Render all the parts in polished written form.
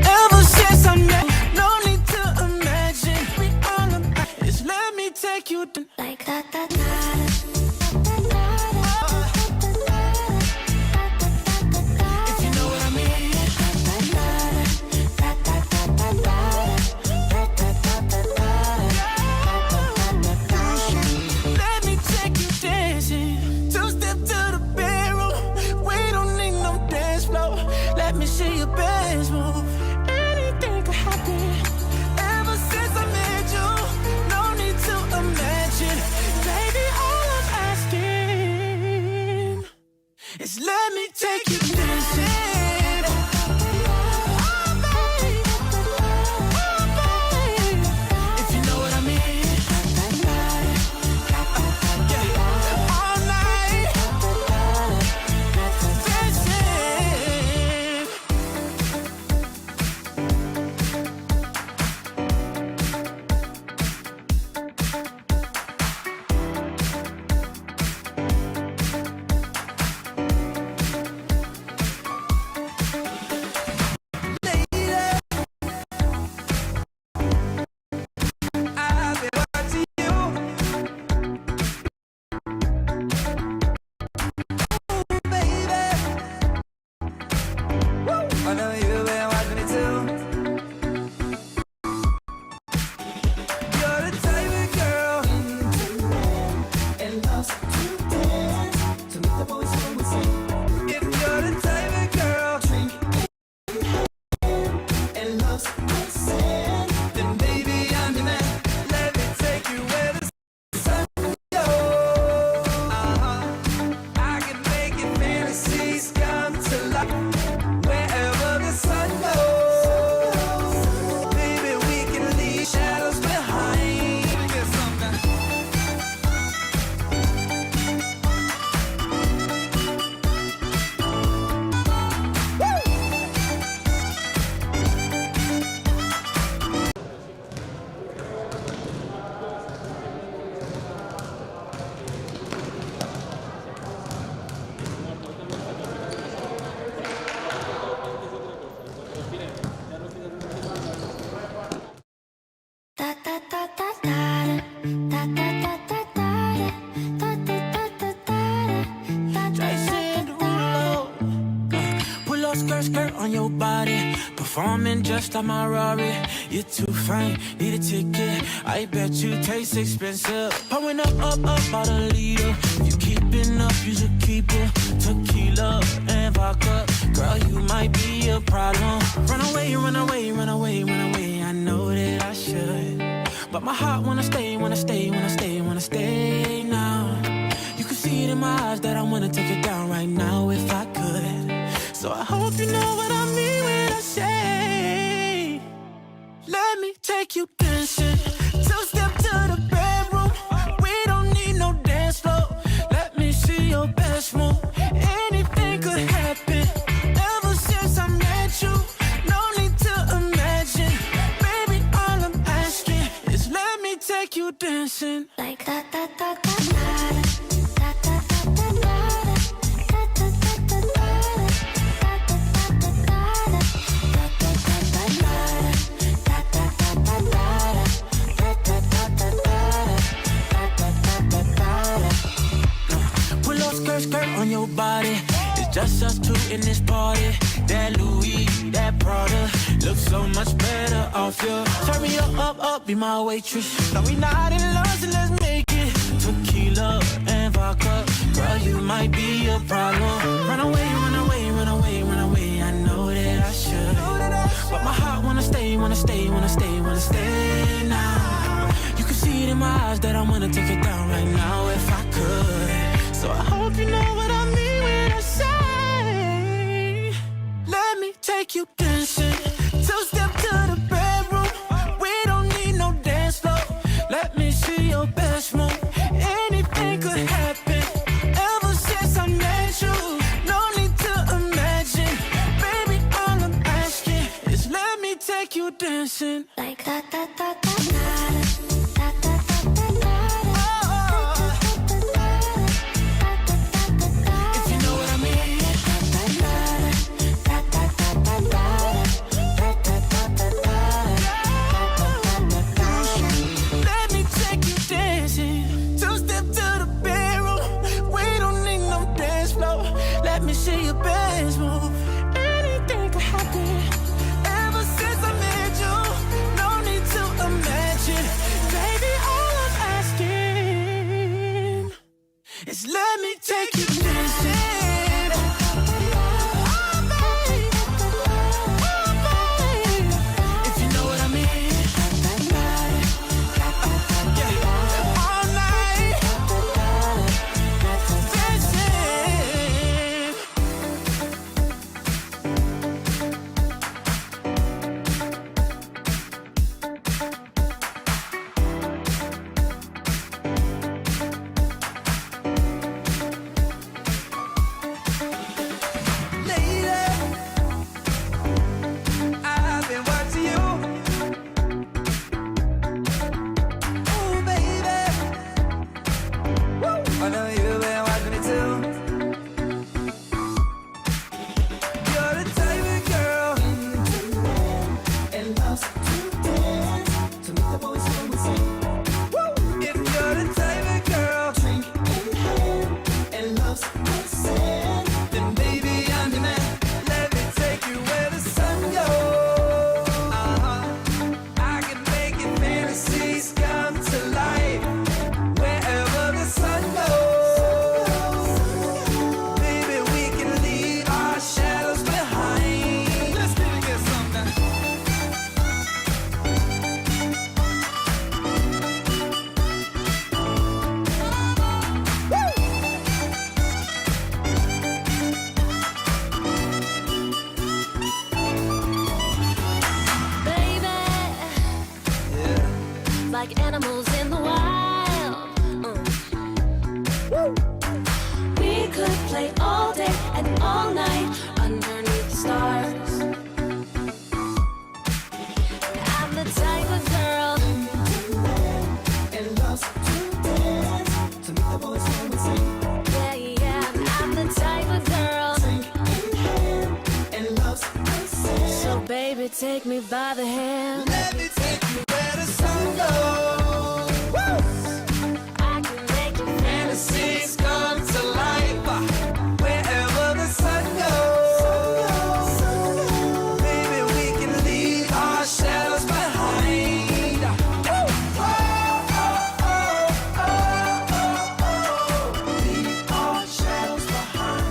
Ever since I met you, no need to imagine. We all about is let me take you to like that, that, that. If you know what I mean. Let me take you dancing. Two-step to the bedroom. We don't need no dance floor. Let me see your best move. Anything could happen. Ever since I met you, no need to imagine. Baby, all I'm asking is let me take you dancing. Oh, babe. Oh, babe. If you know what I mean. Yeah. All night. Dancing. I've been watching you, baby. I know you've been watching me too. You're the type of girl and loves to dance to make the boys go insane. If you're the type of girl drink and loves to sand, then baby I'm your man. Let me take you where the sun goes. I can make your fantasies come to life. Wherever the sun goes, baby we can leave shadows behind. Get something. Da da da da da da da da da da da da da da Jason Derulo. Pull up skirt, skirt on your body. Performing just like my Rari. You're too fine, need a ticket. I bet you taste expensive. Pouring up, up, up, about a liter. If you keeping up, you should keep it. Tequila and vodka. Girl, you might be a problem. Run away, run away, run away, run away. I know that I should. But my heart wanna stay, wanna stay, wanna stay, wanna stay now. You can see it in my eyes that I wanna take it down right now if I could. So I hope you know what I mean when I say, let me take you dancing. Two-step to the bedroom. We don't need no dance floor. Let me see your best move. Anything could happen. Ever since I met you, no need to imagine. Baby, all I'm asking is let me take you dancing. like that da da da da da da da da da Pull up skirt, skirt on your body. It's just us two in this party. That Louis, that Prada looks so much better off you. Turn me up, up, be my waitress. No, we not in love, so let's make it. Tequila and vodka. Girl, you might be a problem. Run away, run away, run away, run away. I know that I should. But my heart wanna stay, wanna stay, wanna stay, wanna stay now. You can see it in my eyes that I wanna take it down right now if I could. So I hope you know what I mean when I say, let me take you dancing. Two-step to the bedroom. We don't need no dance floor. Let me see your best move. Anything could happen. Ever since I met you, no need to imagine. Baby, all I'm asking is let me take you dancing. like that da da da da da da da da If you know what I mean. take you dancing. Like animals in the wild. We could play all day and all night underneath the stars. I'm the type of girl and loves to dance to meet the boys home and sing. Yeah, yeah, I'm the type of girl drink in hand and loves to sing. So baby, take me by the hand. Let me take you where the sun goes. Woo! I can make your Fantasies come to life wherever the sun goes. Baby, we can leave our shadows behind. Woo! Oh, oh, oh, oh, oh, oh. Leave our shadows behind.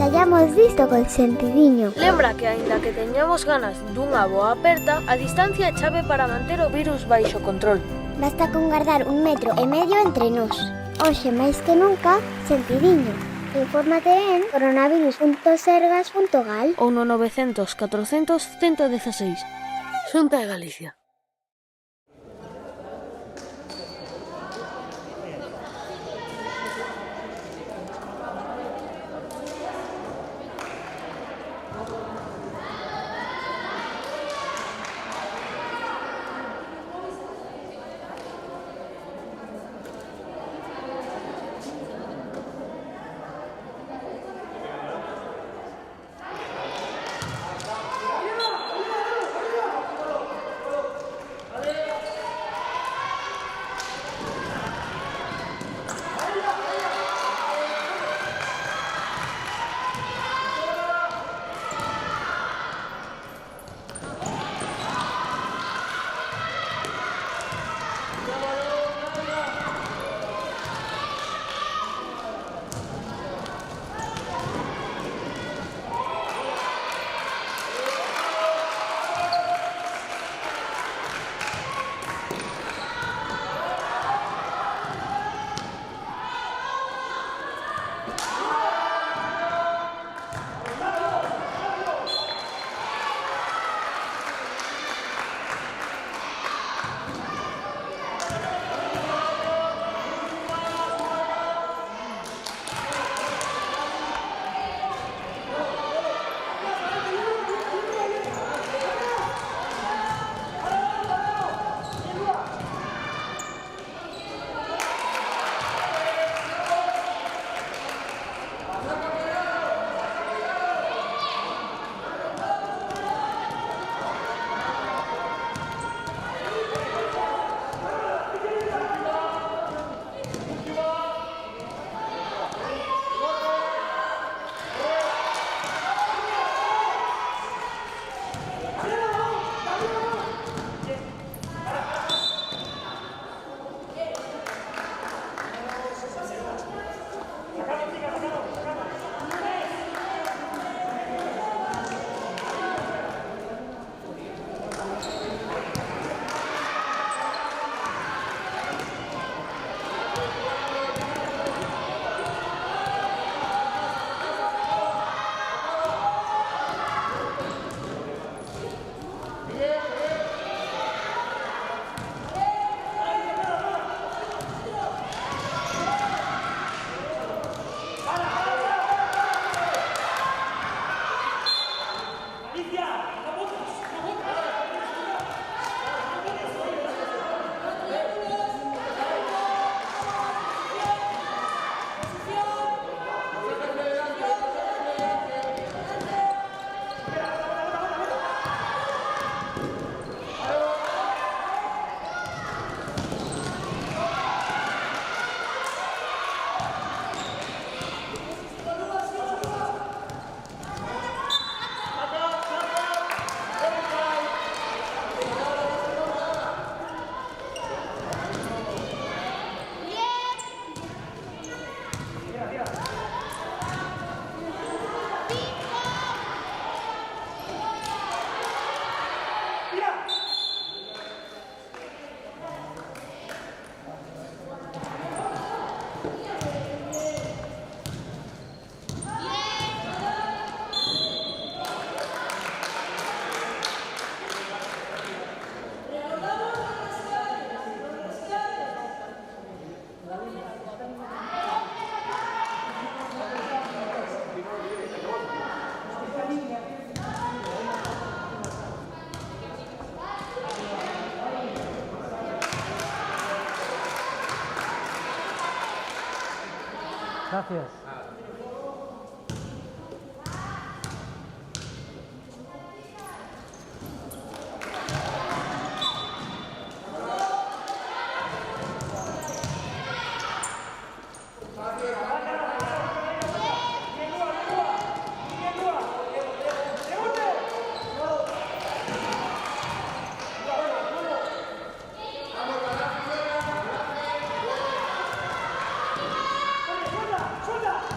Hayamos visto col sentidiño. Lembra que aínda que teñamos ganas dunha boa aperta, a distancia é chave para manter o virus baixo control. Basta con guardar 1,5 metros entre nós. Hoxe máis que nunca, sentidiño. Infórmate en coronavirus.sergas.gal ou no 900 400 116. Xunta de Galicia. Gracias. ¡Suelta!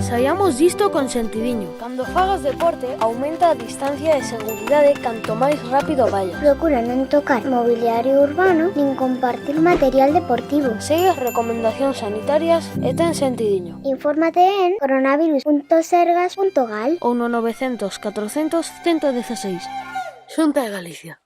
Saiamos disto con sentidiño. Cando fagas deporte, aumenta a distancia de seguridade canto máis rápido vayas. Procura non tocar mobiliario urbano nin compartir material deportivo. Segue as recomendacións sanitarias e ten sentidiño. Infórmate en coronavirus.sergas.gal Ou no 900 400 116. Xunta de Galicia.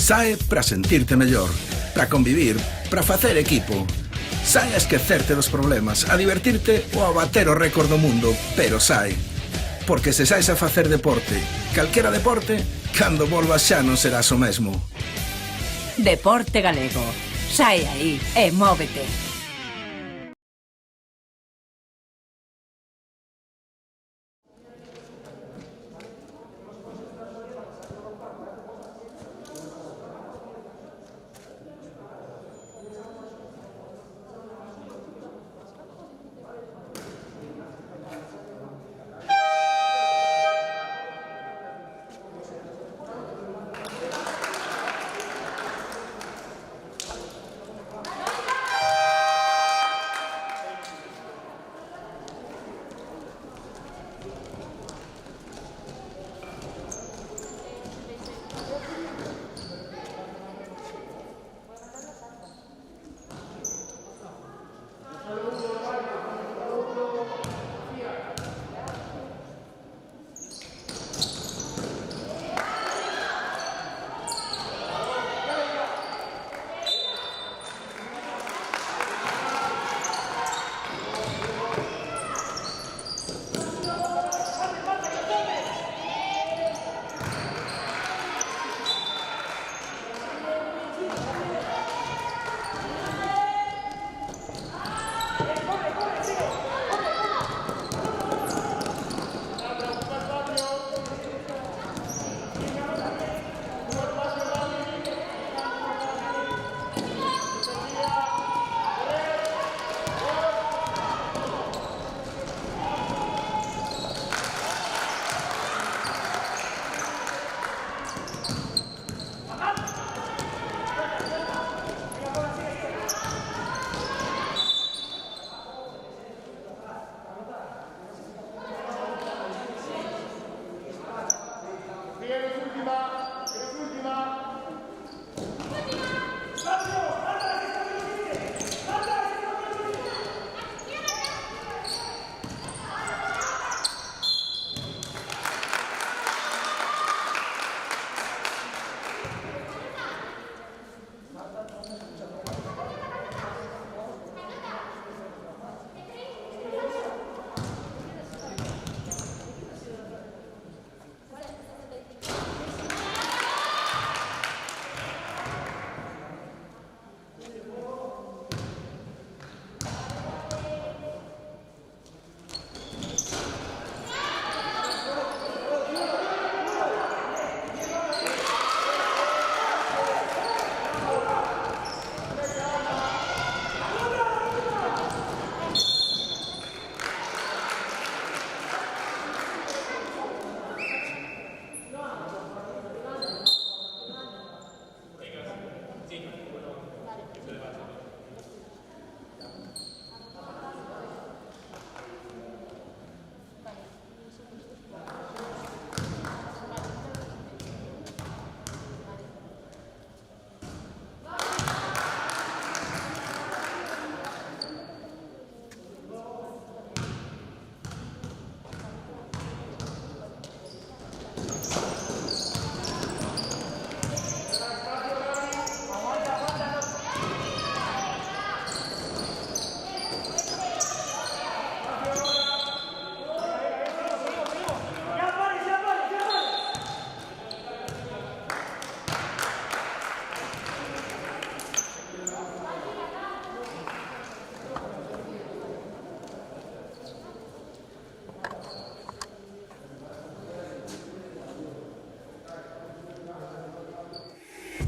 Sae para sentirte mellor, para convivir, para facer equipo. Sae a esquecerte dos problemas, a divertirte ou a bater o récord do mundo, pero sae. Porque se saes a facer deporte, calquera deporte, cando volvas xa non serás o mesmo. Deporte galego. Sae aí e móvete.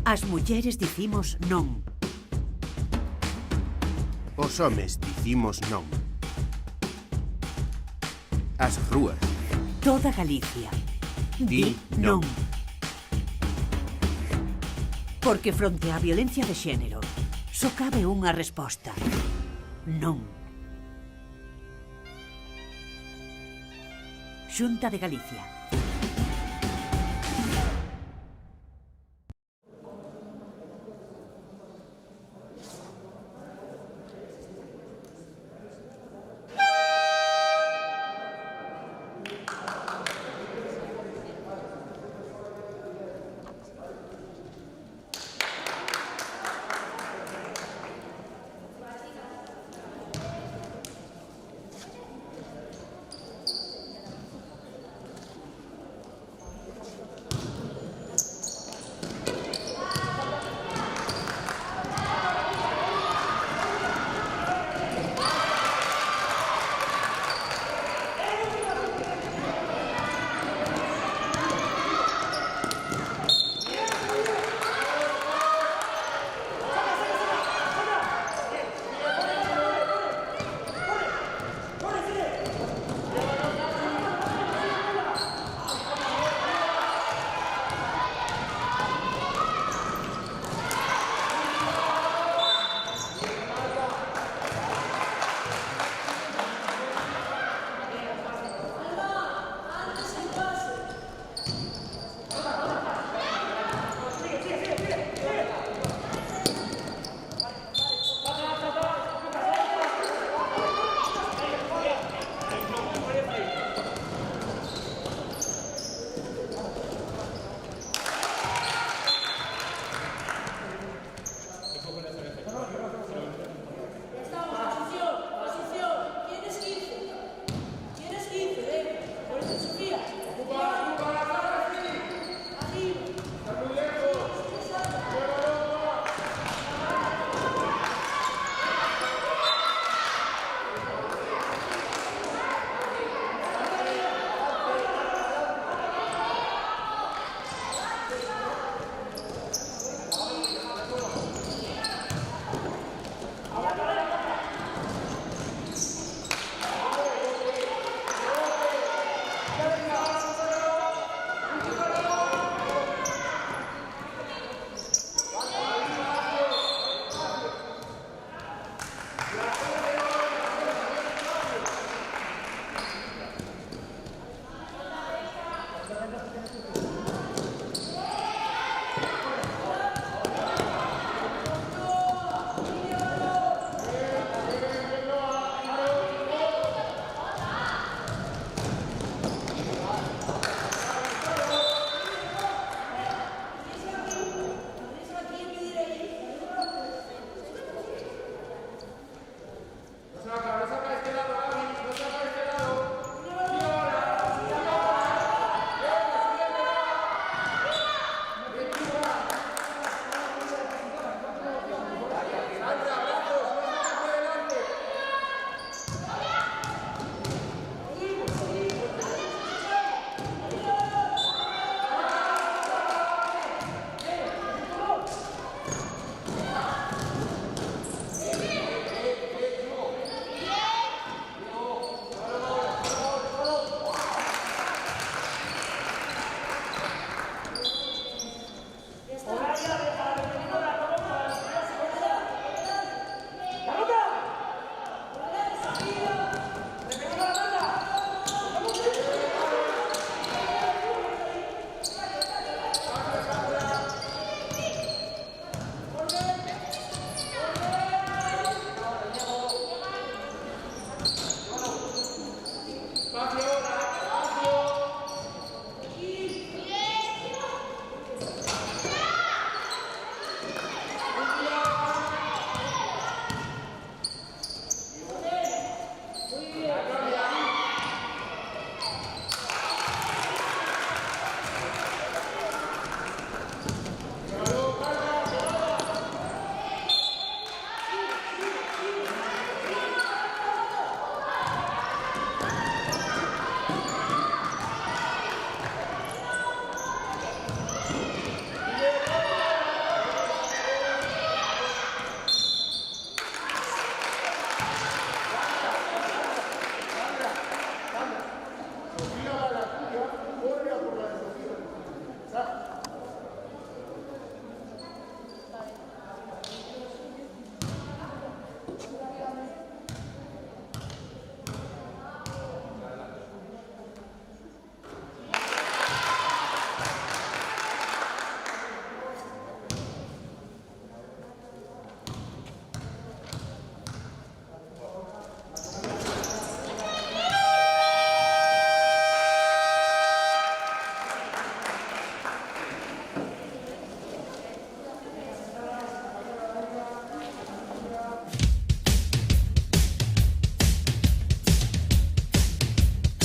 As mulleres dicimos non. Os homes dicimos non. As rúas. Toda Galicia Di non. Porque fronte á violencia de xénero só cabe unha resposta. Non. Xunta de Galicia.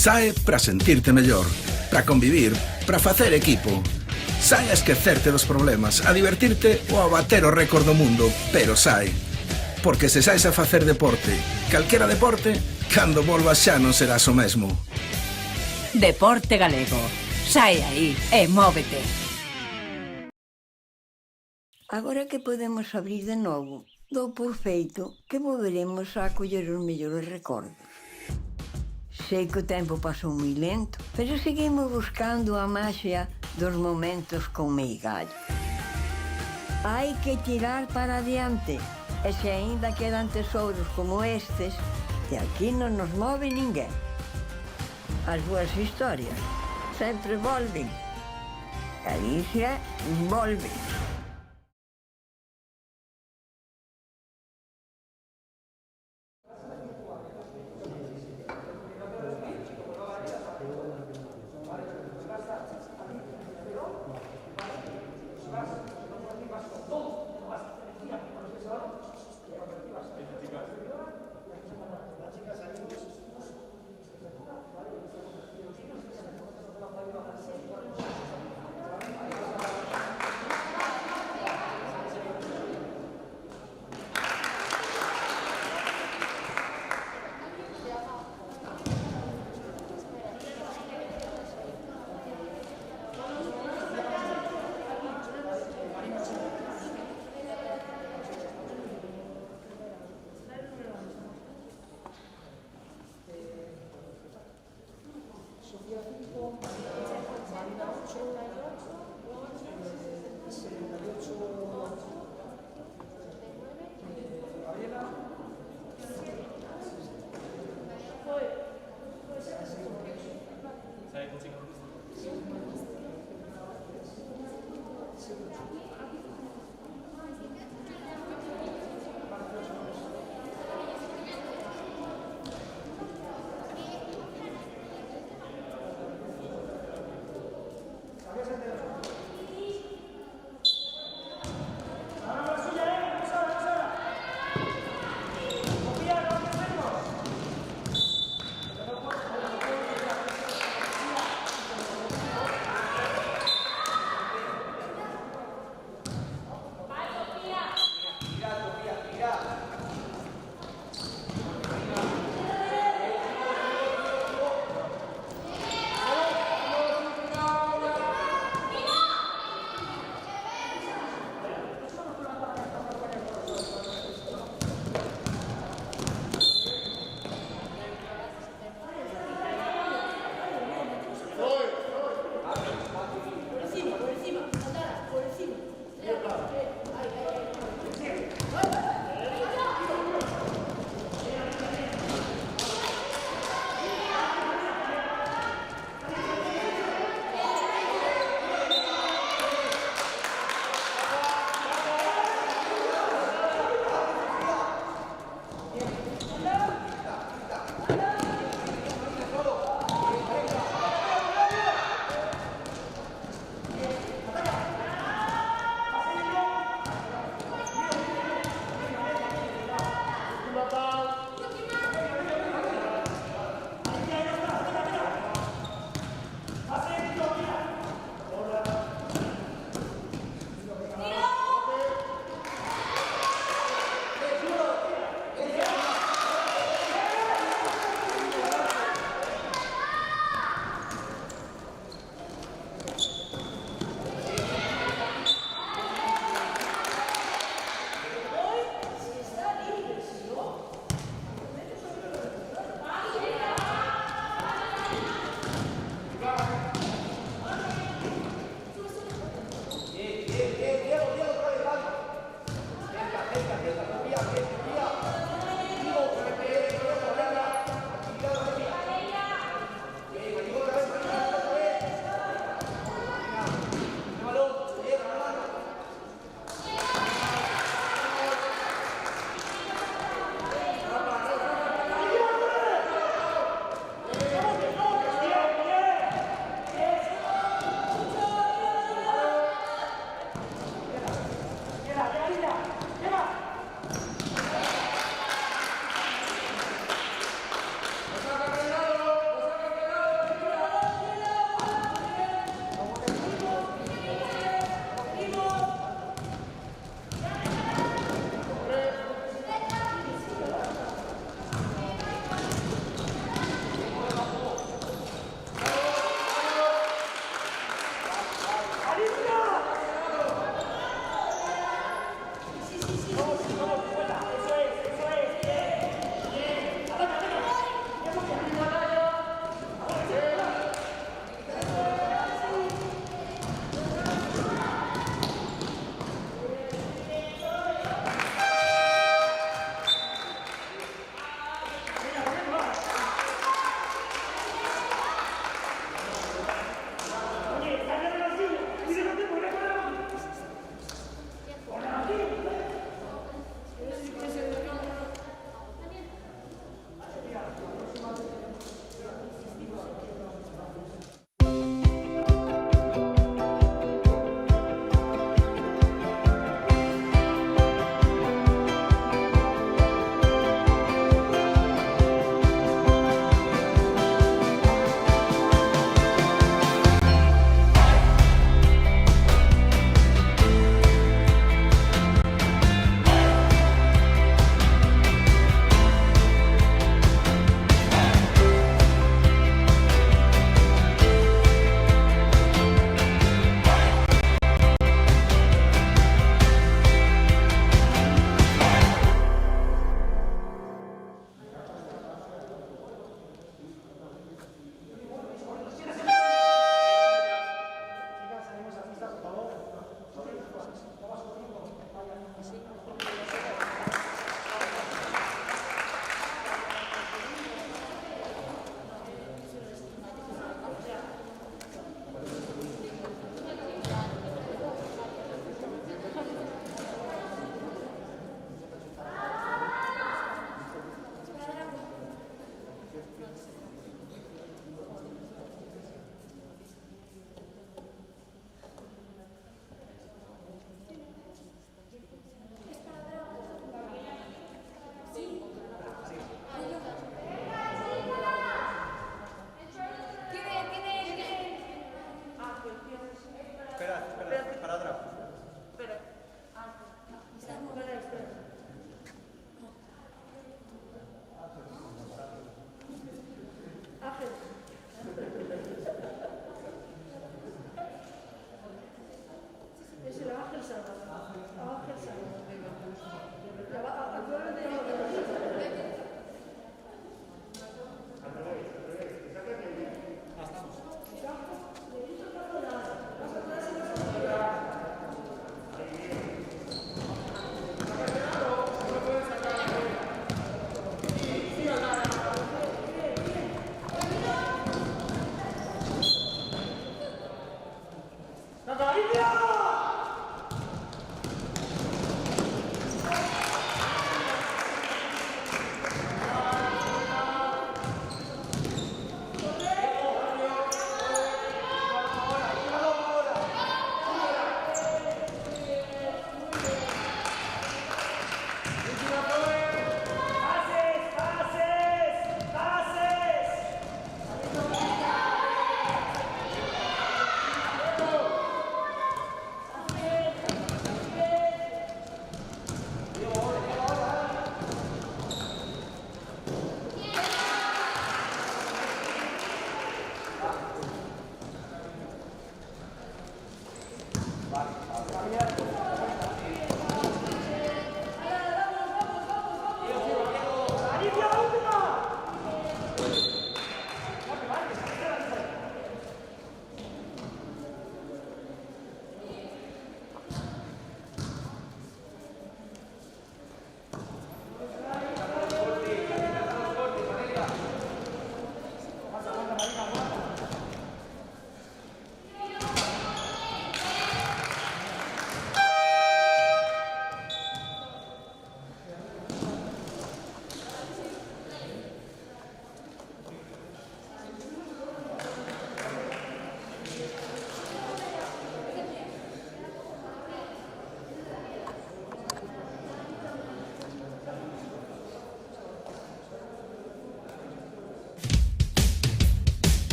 Sae para sentirte mellor, para convivir, para facer equipo. Sae a esquecerte dos problemas, a divertirte ou a bater o récord do mundo, pero sae. Porque se saes a facer deporte, calquera deporte, cando volvas xa non serás o mesmo. Deporte galego. Sae aí e móvete. Agora que podemos abrir de novo, dou por feito que volveremos a acoller os mellores recordos. Sei que o tempo pasou moi lento, pero seguimos buscando a maxia dos momentos con meigallo. Hai que tirar para adiante, e se aínda quedan tesouros como estes, de aquí non nos move ninguén. As boas historias sempre volven. Galicia volve.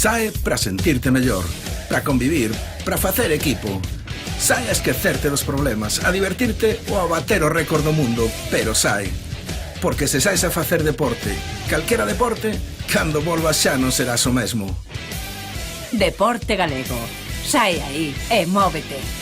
Sae para sentirte mellor, para convivir, para facer equipo. Sae a esquecerte dos problemas, a divertirte ou a bater o récord do mundo, pero sae. Porque se saes a facer deporte, calquera deporte, cando volvas xa non serás o mesmo. Deporte galego. Sae aí e móvete.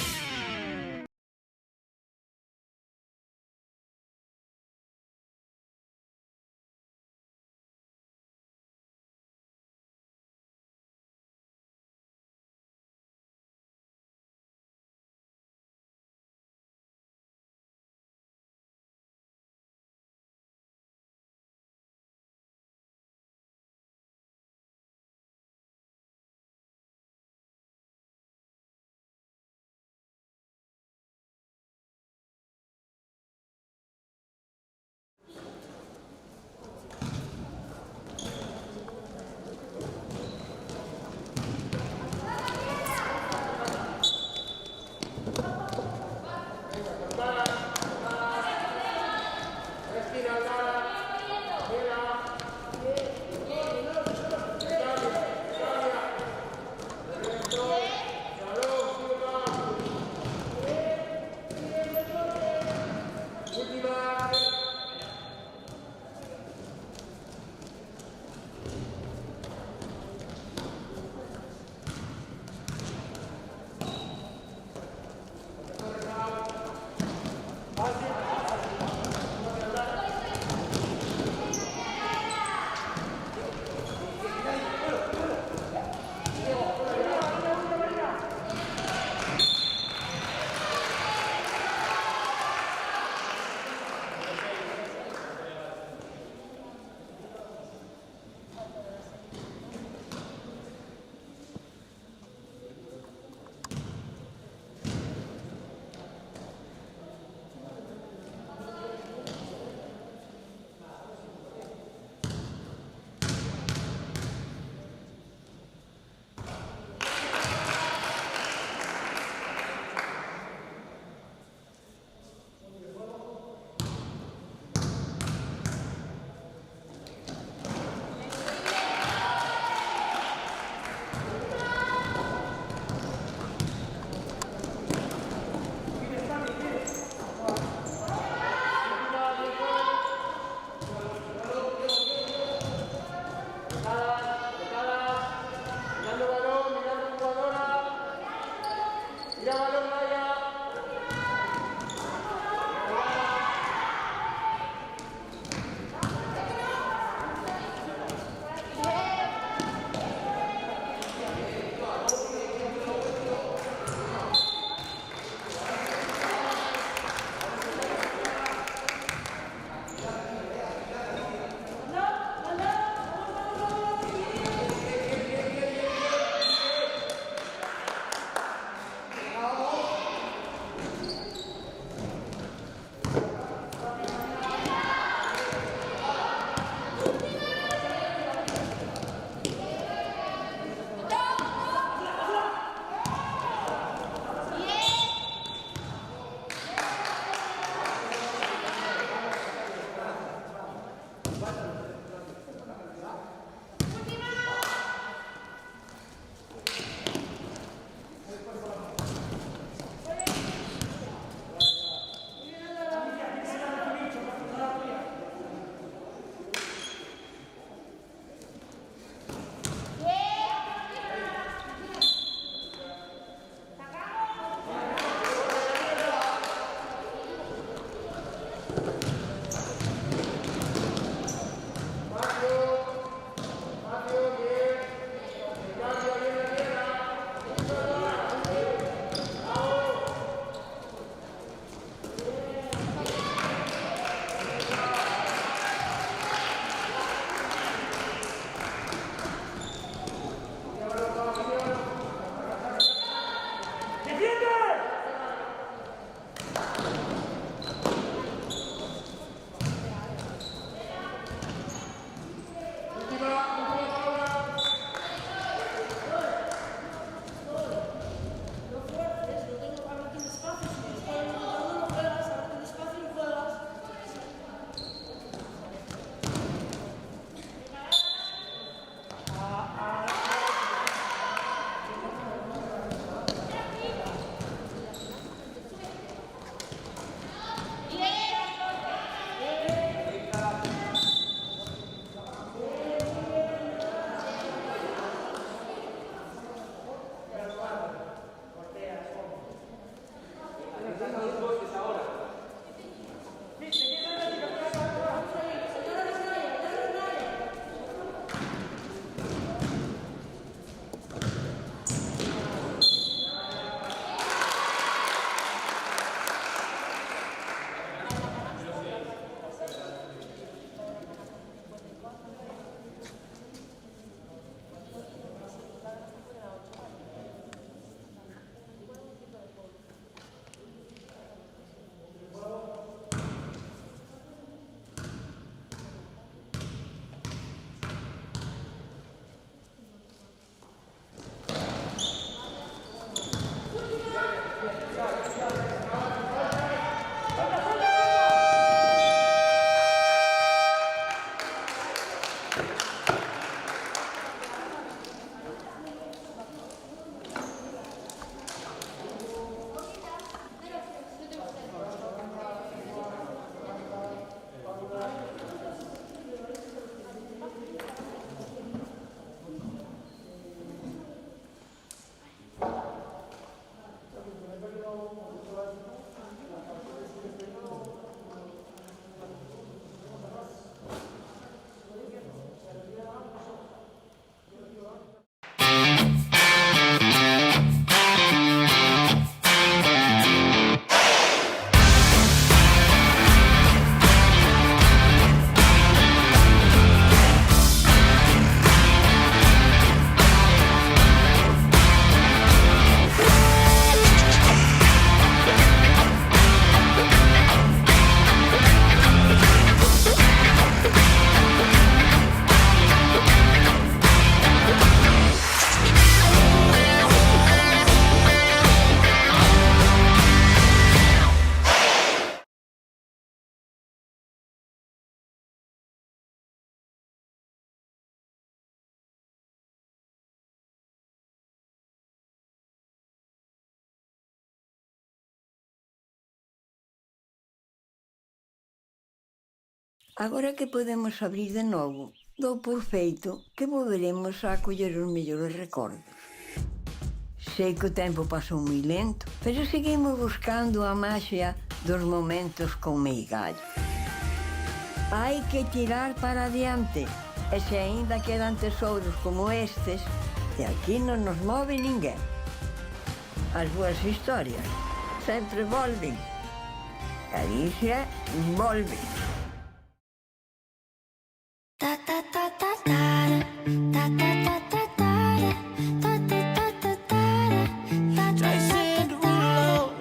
Agora que podemos abrir de novo, dou por feito que volveremos a coller os mellores recordos. Sei que o tempo pasou moi lento, pero seguimos buscando a maxia dos momentos con meigallo. Hai que tirar para adiante, e se aínda quedan tesouros como estes, de aquí non nos move ninguén. As boas historias sempre volven. Galicia volve. Ta ta ta ta ta ta ta ta ta ta ta ta ta ta Jason Derulo.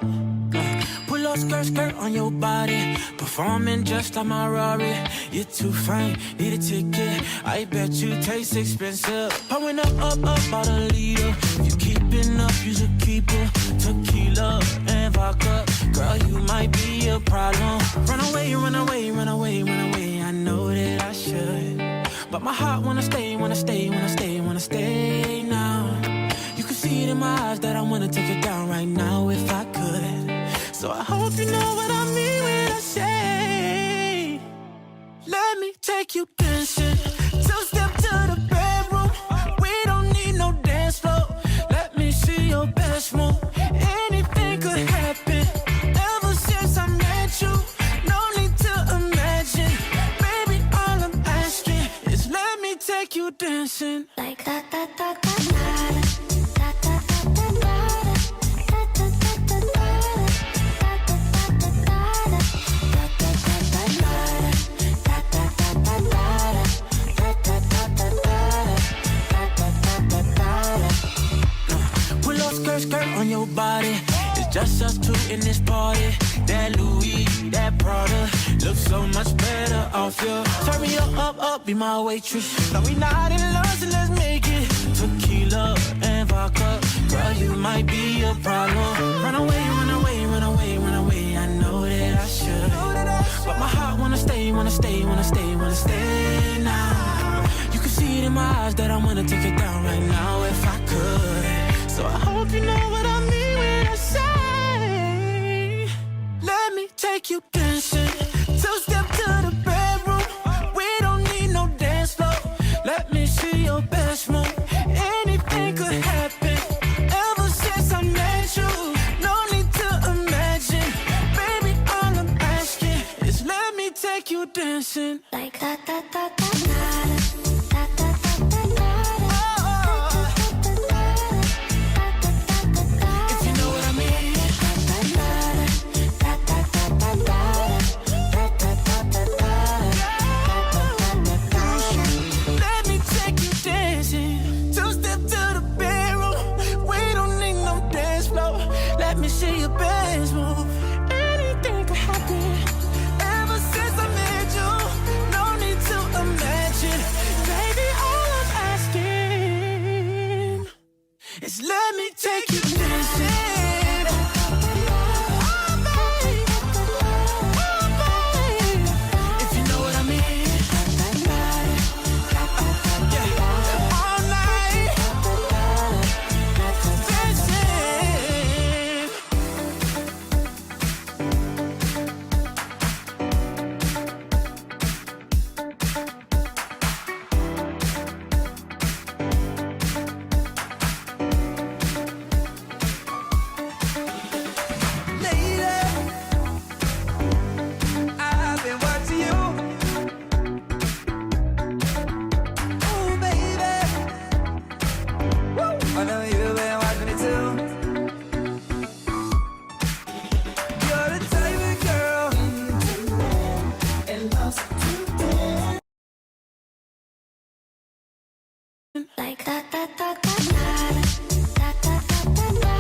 Pull up skirt on your body. Performing just like my Rari. You're too fine, need a ticket. I bet you taste expensive. Pouring up about a liter. If you keeping up, you should keep it. Tequila and vodka. Girl, you might be a problem. Run away, run away, run away, run away. I know that I should, but my heart wanna stay, wanna stay, wanna stay, wanna stay now. You can see it in my eyes that I wanna take it down right now if I could. So I hope you know what I mean when I say, let me take you dancing. Two-step to the bedroom. We don't need no dance floor. Let me see your best move. Anything could happen. Ever since I met you, no need to imagine. Baby, all I'm asking is let me take you dancing. like ta ta ta ta ta ta ta ta ta ta ta ta ta ta Pull up skirt on your body. It's just us two in this party. That Louis, that Prada looks so much better off you. Turn me up, be my waitress. Now we not in love, so let's make it. Tequila and vodka. Girl, you might be a problem. Run away, run away, run away, run away. I know that I should, but my heart wanna stay, wanna stay, wanna stay, wanna stay now. You can see it in my eyes that I wanna take it down right now if I could. So I hope you know what I mean when I say, let me take you dancing. Two-step to the bedroom. We don't need no dance floor. Let me see your best move. Anything could happen. Ever since I met you, no need to imagine. Baby, all I'm asking is let me take you dancing. like ta ta ta ta ta ta ta ta Like da da da da da da da da da da.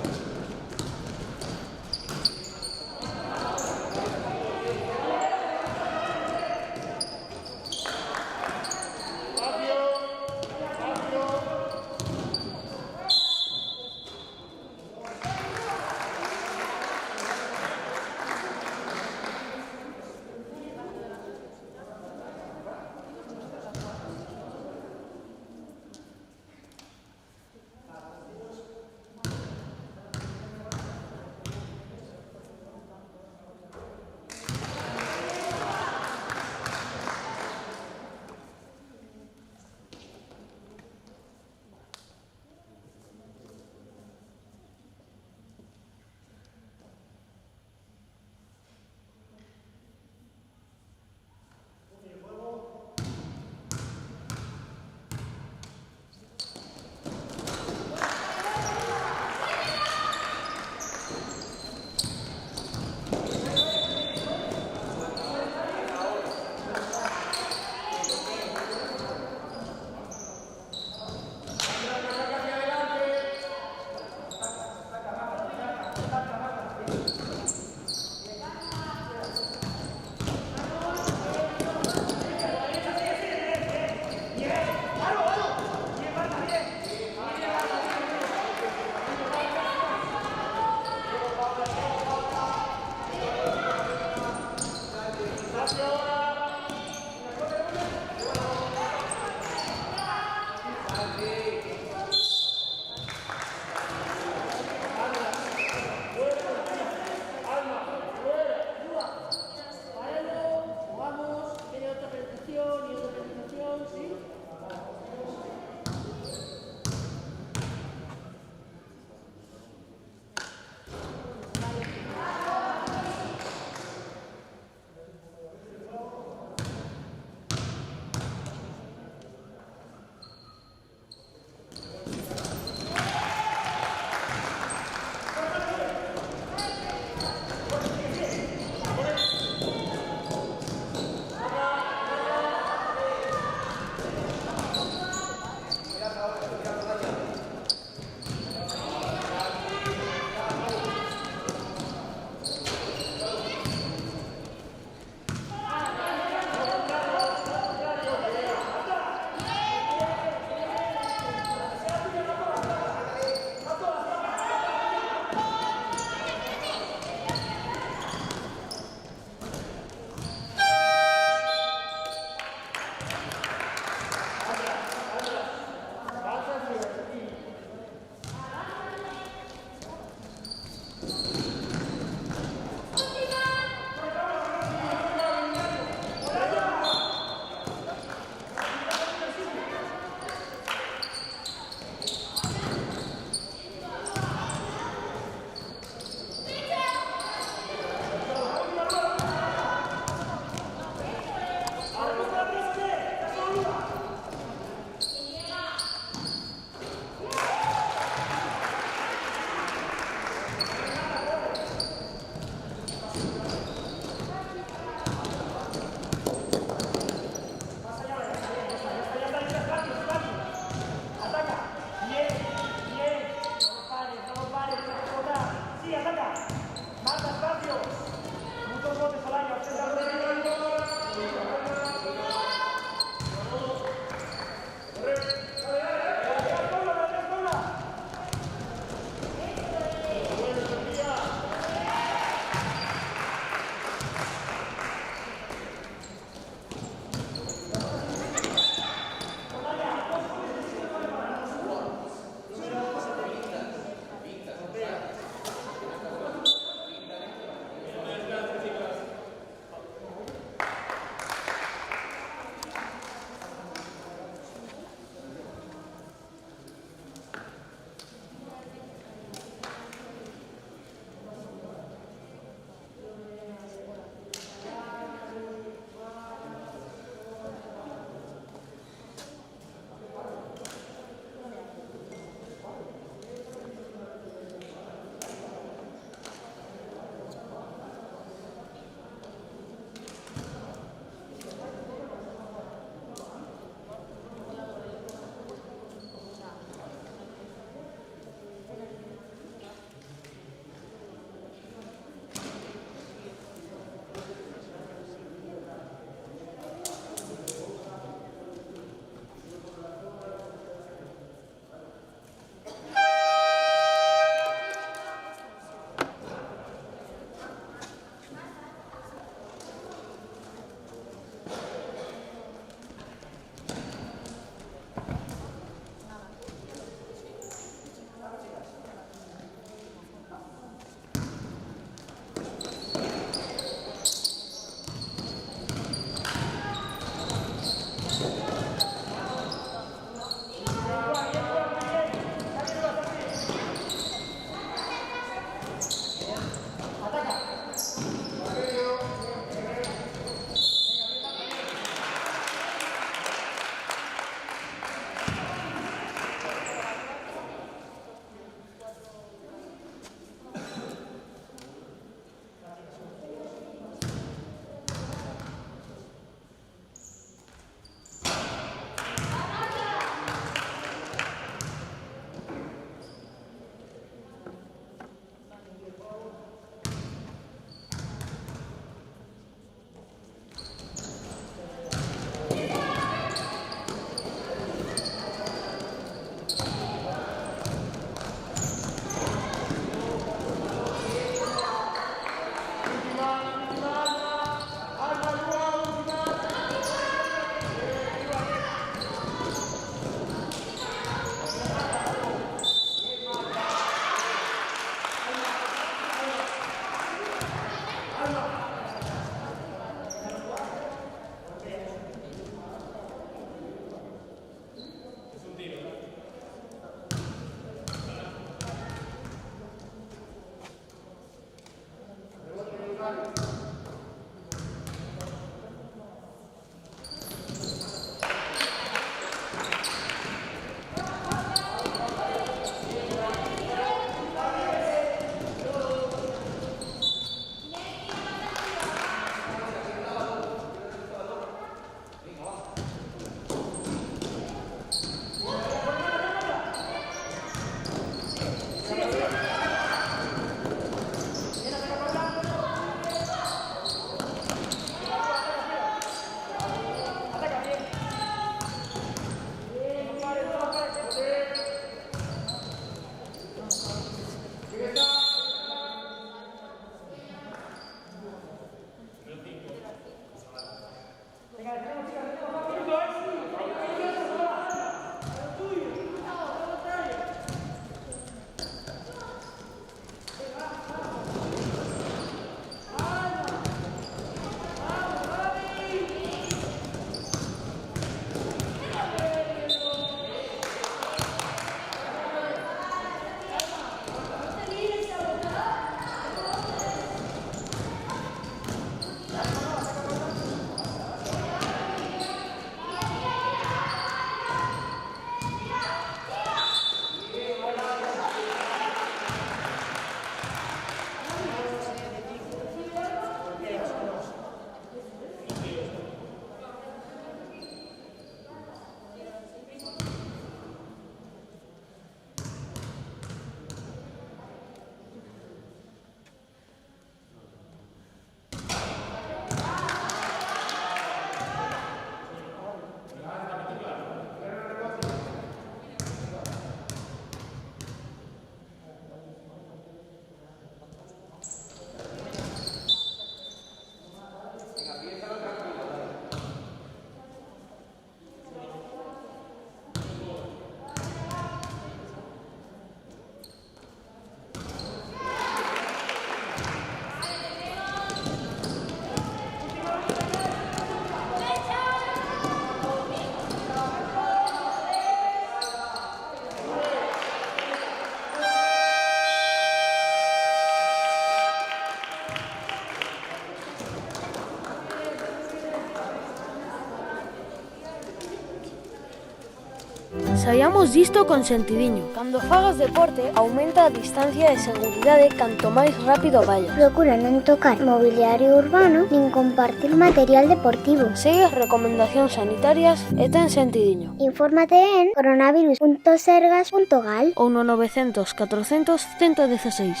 Saiamos disto con sentidiño. Cando fagas deporte, aumenta a distancia de seguridade canto máis rápido vayas. Procura non tocar mobiliario urbano nin compartir material deportivo. Segue as recomendacións sanitarias e ten sentidiño. Infórmate en coronavirus.sergas.gal Ou no 900 400 116.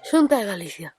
Xunta de Galicia.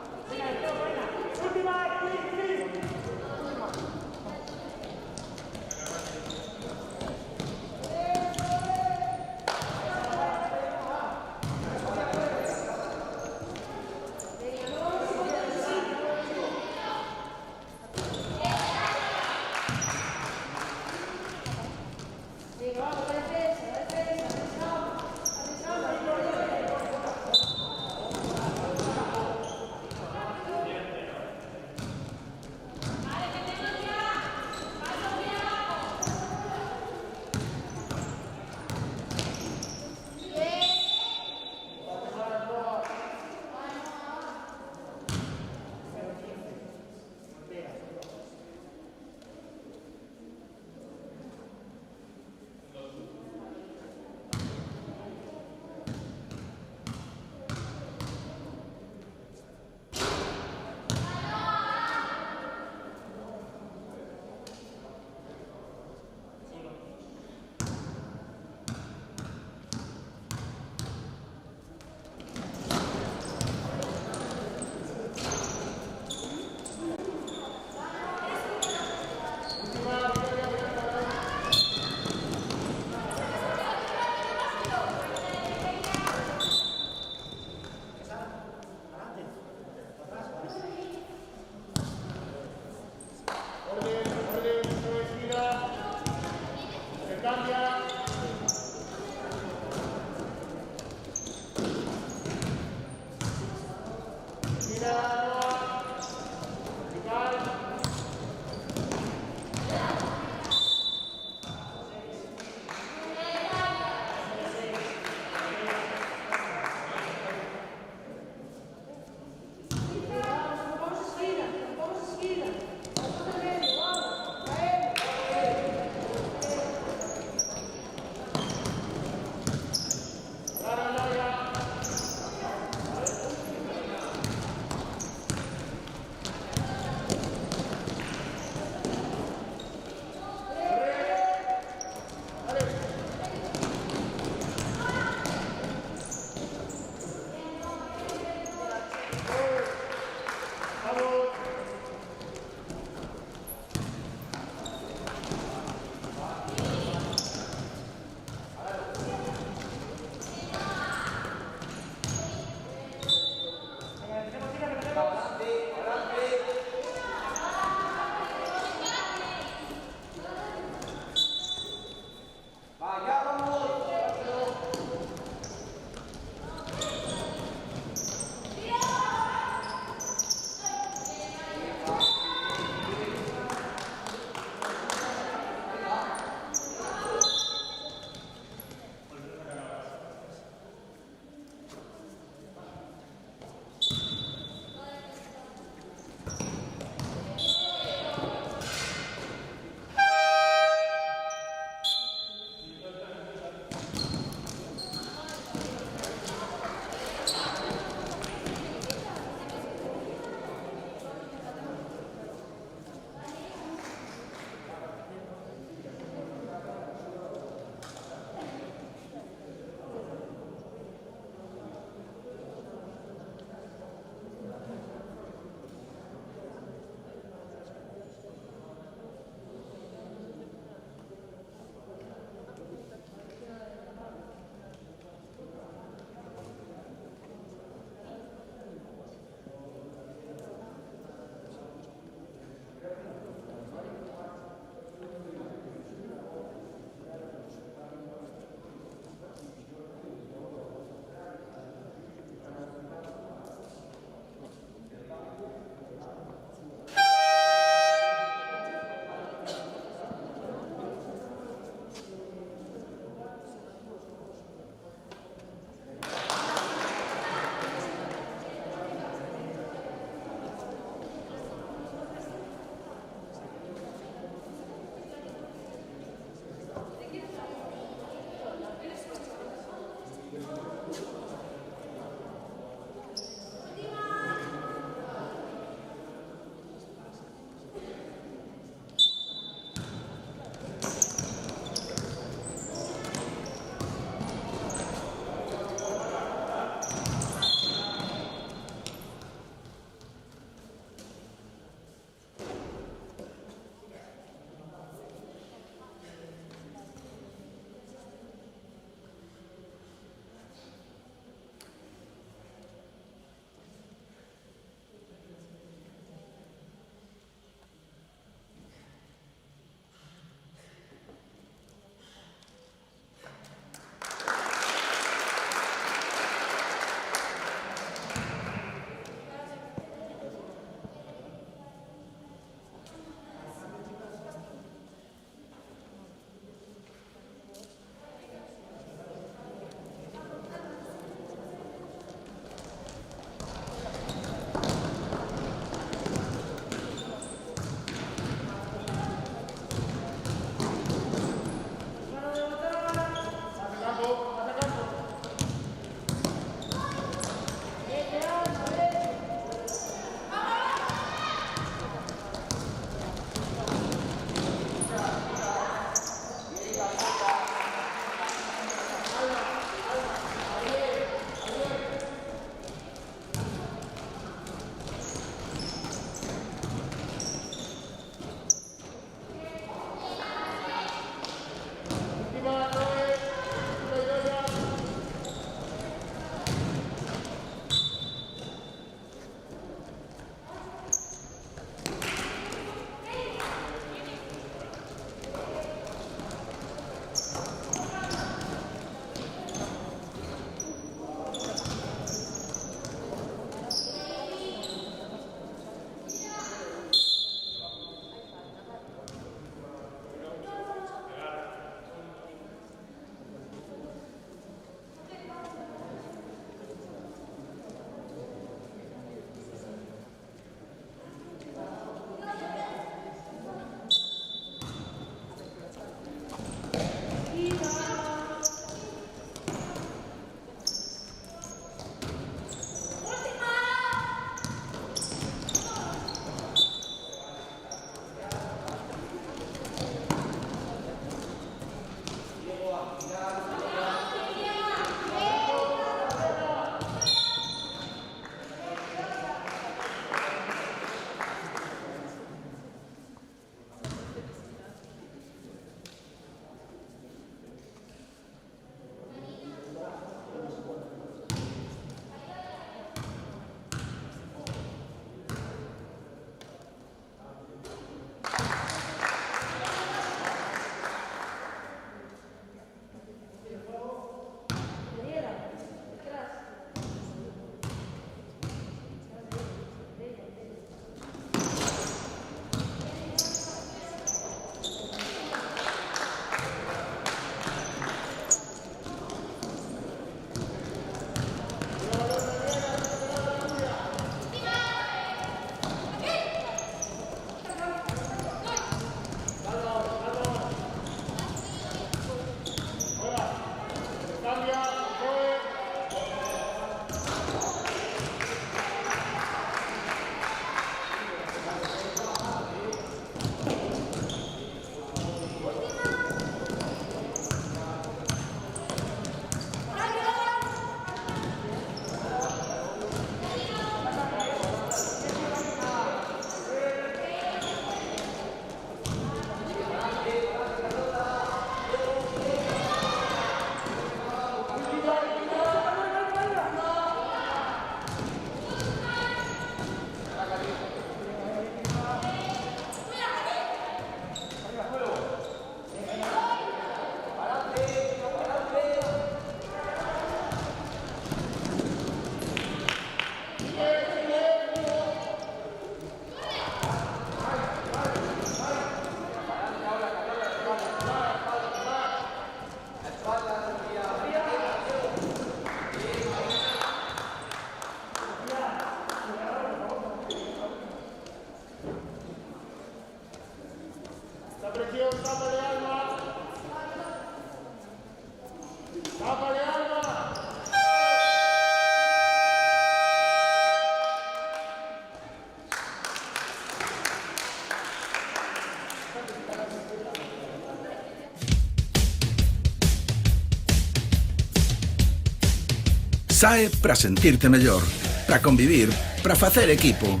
Sae para sentirte mellor, para convivir, para facer equipo.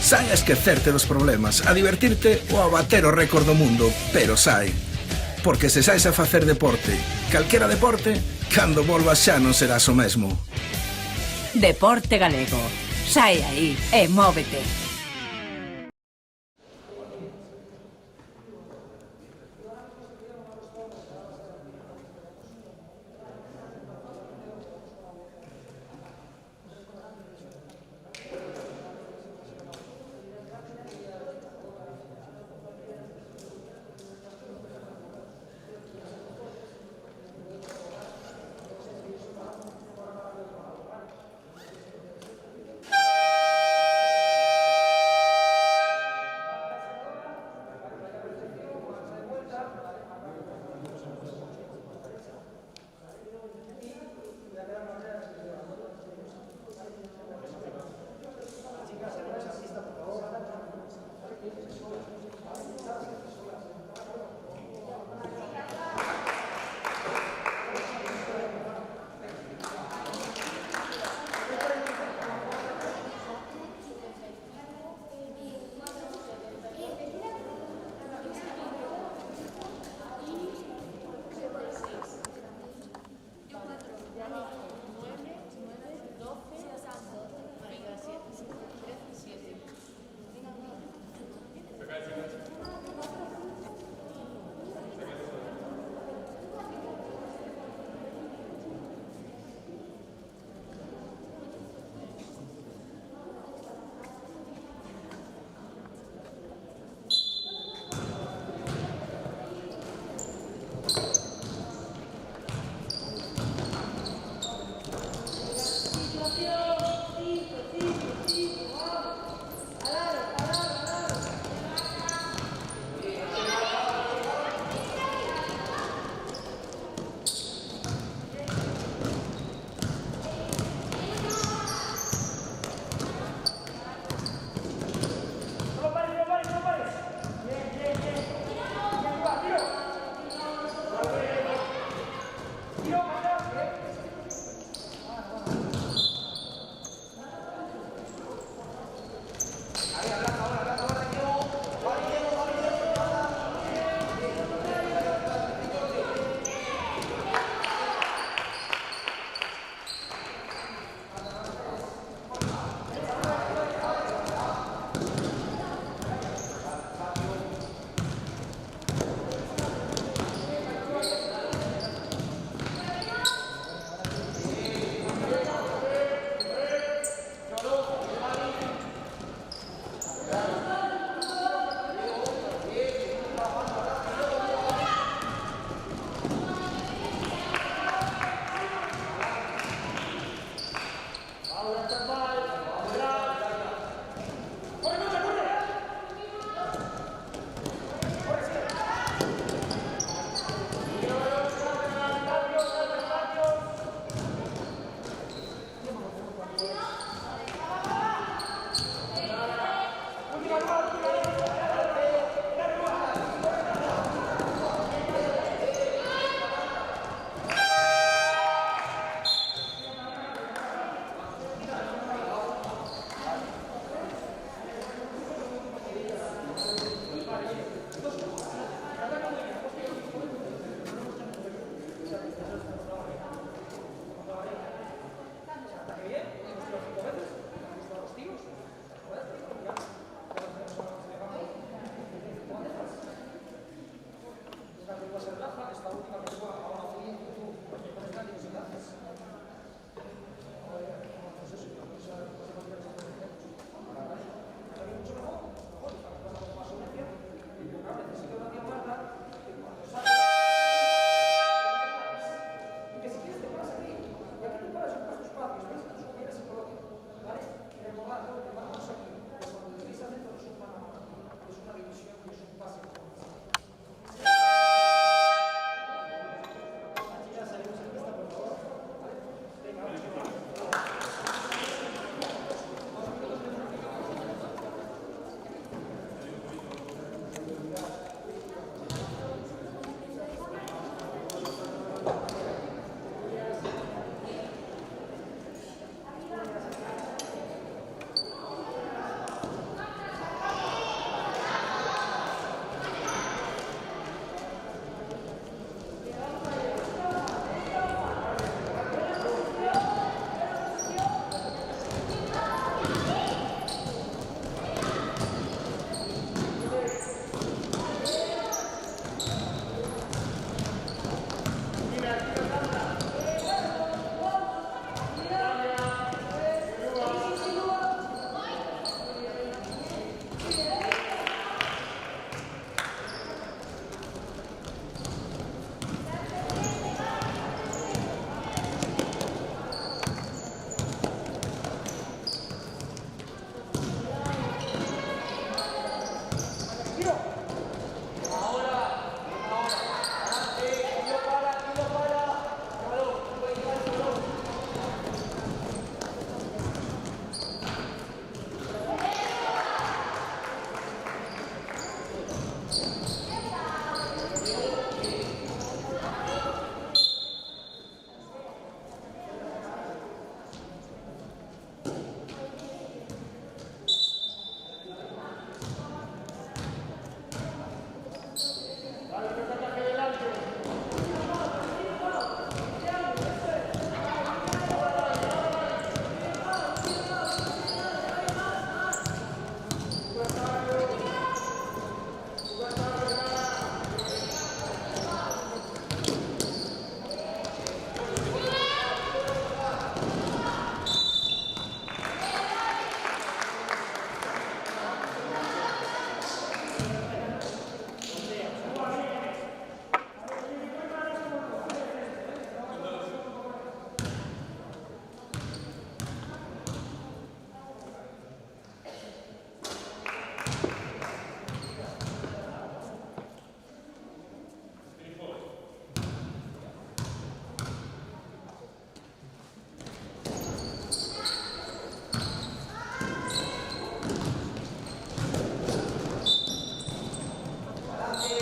Sae a esquecerte dos problemas, a divertirte ou a bater o récord do mundo, pero sae. Porque se saes a facer deporte, calquera deporte, cando volvas xa non serás o mesmo. Deporte galego. Sae aí e móvete.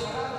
Gracias.